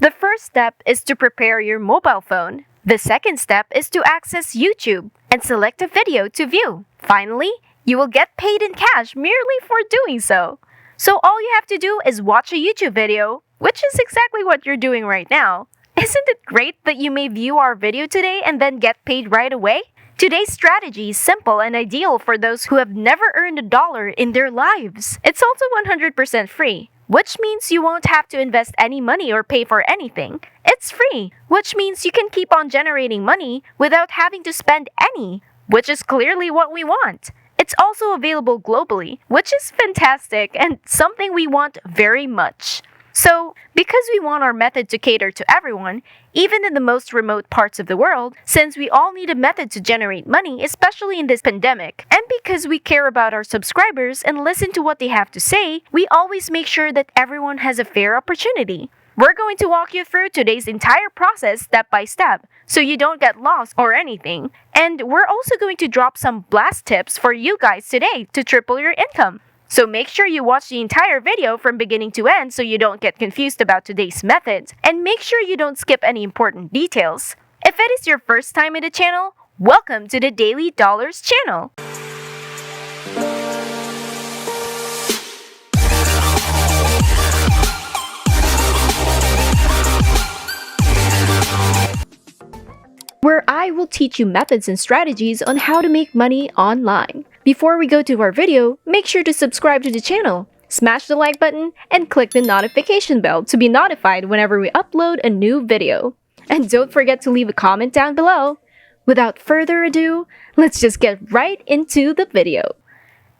The first step is to prepare your mobile phone. The second step is to access YouTube and select a video to view. Finally, you will get paid in cash merely for doing so. So all you have to do is watch a YouTube video, which is exactly what you're doing right now. Isn't it great that you may view our video today and then get paid right away? Today's strategy is simple and ideal for those who have never earned a dollar in their lives. It's also 100% free, which means you won't have to invest any money or pay for anything. It's free, which means you can keep on generating money without having to spend any, which is clearly what we want. It's also available globally, which is fantastic and something we want very much. So, because we want our method to cater to everyone, even in the most remote parts of the world, since we all need a method to generate money, especially in this pandemic, and because we care about our subscribers and listen to what they have to say, we always make sure that everyone has a fair opportunity. We're going to walk you through today's entire process step by step, so you don't get lost or anything. And we're also going to drop some blast tips for you guys today to triple your income. So make sure you watch the entire video from beginning to end so you don't get confused about today's methods, and make sure you don't skip any important details. If it is your first time in the channel, welcome to the Daily Dollars channel. Where I will teach you methods and strategies on how to make money online. Before we go to our video, make sure to subscribe to the channel, smash the like button, and click the notification bell to be notified whenever we upload a new video. And don't forget to leave a comment down below. Without further ado, let's just get right into the video.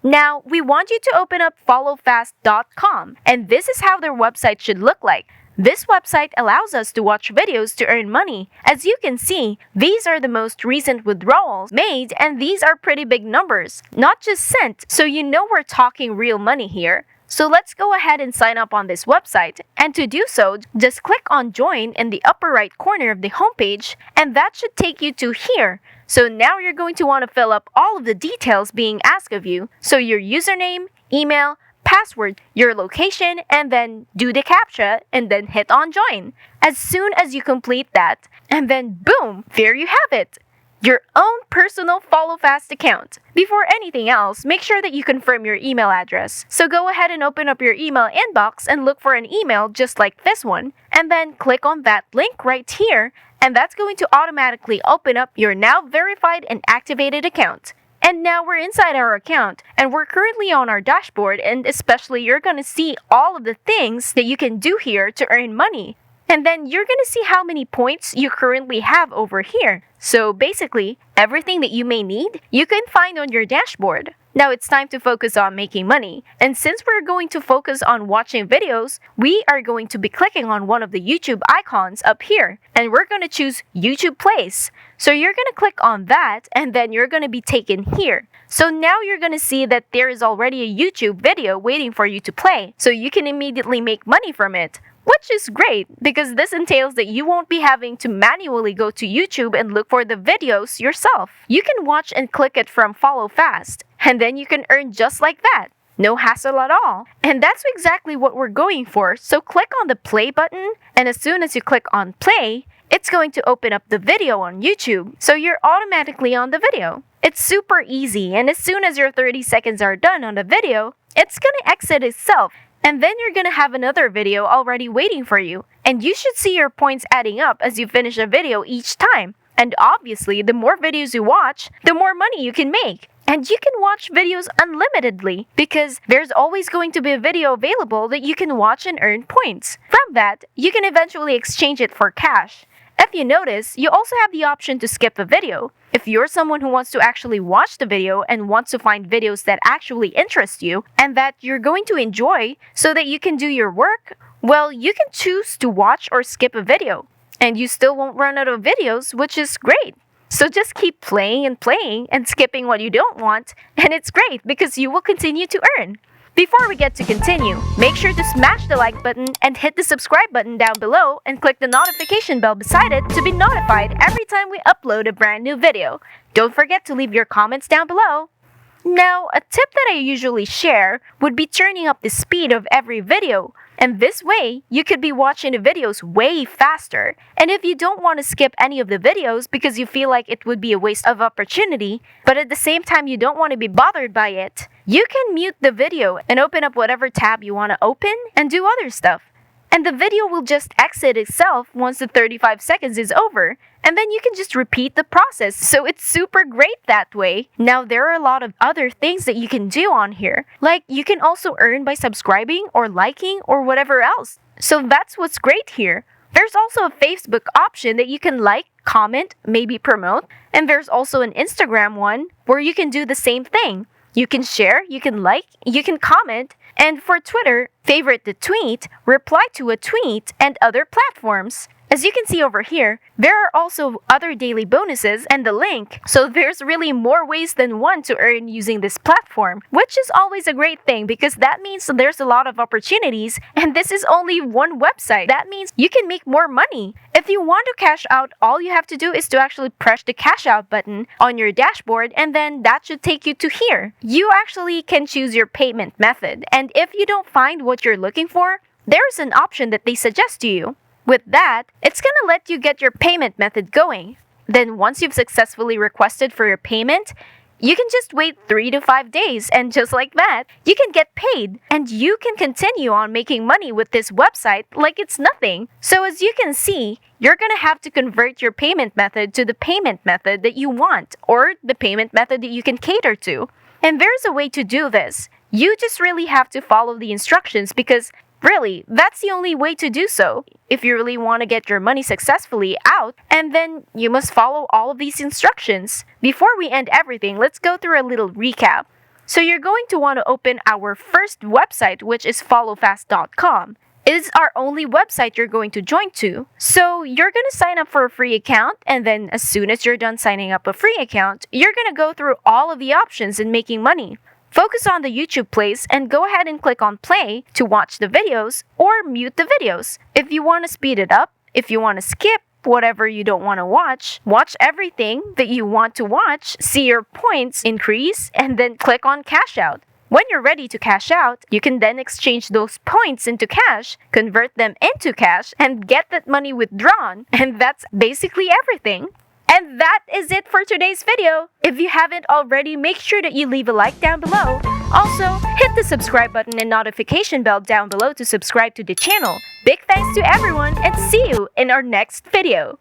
Now, we want you to open up followfast.com, and this is how their website should look like. This website allows us to watch videos to earn money. As you can see, these are the most recent withdrawals made, and these are pretty big numbers, not just sent, so you know we're talking real money here. So let's go ahead and sign up on this website, and to do so, just click on join in the upper right corner of the homepage, and that should take you to here. So now you're going to want to fill up all of the details being asked of you, so your username, email, password, your location, and then do the CAPTCHA and then hit on join. As soon as you complete that, and then boom, there you have it! Your own personal FollowFast account. Before anything else, make sure that you confirm your email address. So go ahead and open up your email inbox and look for an email just like this one, and then click on that link right here, and that's going to automatically open up your now verified and activated account. And now we're inside our account, and we're currently on our dashboard, and especially you're going to see all of the things that you can do here to earn money. And then you're going to see how many points you currently have over here. So basically, everything that you may need, you can find on your dashboard. Now it's time to focus on making money. And since we're going to focus on watching videos, we are going to be clicking on one of the YouTube icons up here. And we're going to choose YouTube Plays. So you're going to click on that, and then you're going to be taken here. So now you're going to see that there is already a YouTube video waiting for you to play. So you can immediately make money from it. Which is great, because this entails that you won't be having to manually go to YouTube and look for the videos yourself. You can watch and click it from Follow Fast, and then you can earn just like that. No hassle at all. And that's exactly what we're going for, so click on the play button, and as soon as you click on play, it's going to open up the video on YouTube, so you're automatically on the video. It's super easy, and as soon as your 30 seconds are done on the video, it's gonna exit itself. And then you're gonna have another video already waiting for you. And you should see your points adding up as you finish a video each time. And obviously, the more videos you watch, the more money you can make. And you can watch videos unlimitedly, because there's always going to be a video available that you can watch and earn points. From that, you can eventually exchange it for cash. If you notice, you also have the option to skip a video. If you're someone who wants to actually watch the video and wants to find videos that actually interest you and that you're going to enjoy so that you can do your work, well, you can choose to watch or skip a video. And you still won't run out of videos, which is great. So just keep playing and skipping what you don't want, and it's great because you will continue to earn. Before we get to continue, make sure to smash the like button and hit the subscribe button down below and click the notification bell beside it to be notified every time we upload a brand new video. Don't forget to leave your comments down below. Now, a tip that I usually share would be turning up the speed of every video. And this way, you could be watching the videos way faster. And if you don't want to skip any of the videos because you feel like it would be a waste of opportunity, but at the same time you don't want to be bothered by it, you can mute the video and open up whatever tab you want to open and do other stuff. And the video will just exit itself once the 35 seconds is over, and then you can just repeat the process. So it's super great that way. Now, there are a lot of other things that you can do on here. Like, you can also earn by subscribing or liking or whatever else. So that's what's great here. There's also a Facebook option that you can like, comment, maybe promote. And there's also an Instagram one where you can do the same thing. You can share, you can like, you can comment. And for Twitter, favorite the tweet, reply to a tweet, and other platforms. As you can see over here, there are also other daily bonuses and the link, so there's really more ways than one to earn using this platform, which is always a great thing because that means there's a lot of opportunities, and this is only one website. That means you can make more money. If you want to cash out, all you have to do is to actually press the cash out button on your dashboard, and then that should take you to here. You actually can choose your payment method, and if you don't find what you're looking for, there's an option that they suggest to you. With that, it's gonna let you get your payment method going. Then once you've successfully requested for your payment, you can just wait 3 to 5 days, and just like that, you can get paid. And you can continue on making money with this website like it's nothing. So as you can see, you're gonna have to convert your payment method to the payment method that you want, or the payment method that you can cater to. And there's a way to do this. You just really have to follow the instructions because really, that's the only way to do so. If you really want to get your money successfully out, and then you must follow all of these instructions. Before we end everything, let's go through a little recap. So you're going to want to open our first website, which is followfast.com. It is our only website you're going to join to. So you're going to sign up for a free account, and then as soon as you're done signing up a free account, you're going to go through all of the options in making money. Focus on the YouTube plays and go ahead and click on play to watch the videos or mute the videos. If you want to speed it up, if you want to skip whatever you don't want to watch everything that you want to watch, see your points increase, and then click on cash out. When you're ready to cash out, you can then exchange those points into cash, convert them into cash, and get that money withdrawn. And that's basically everything. And that is it for today's video. If you haven't already, make sure that you leave a like down below. Also, hit the subscribe button and notification bell down below to subscribe to the channel. Big thanks to everyone, and see you in our next video.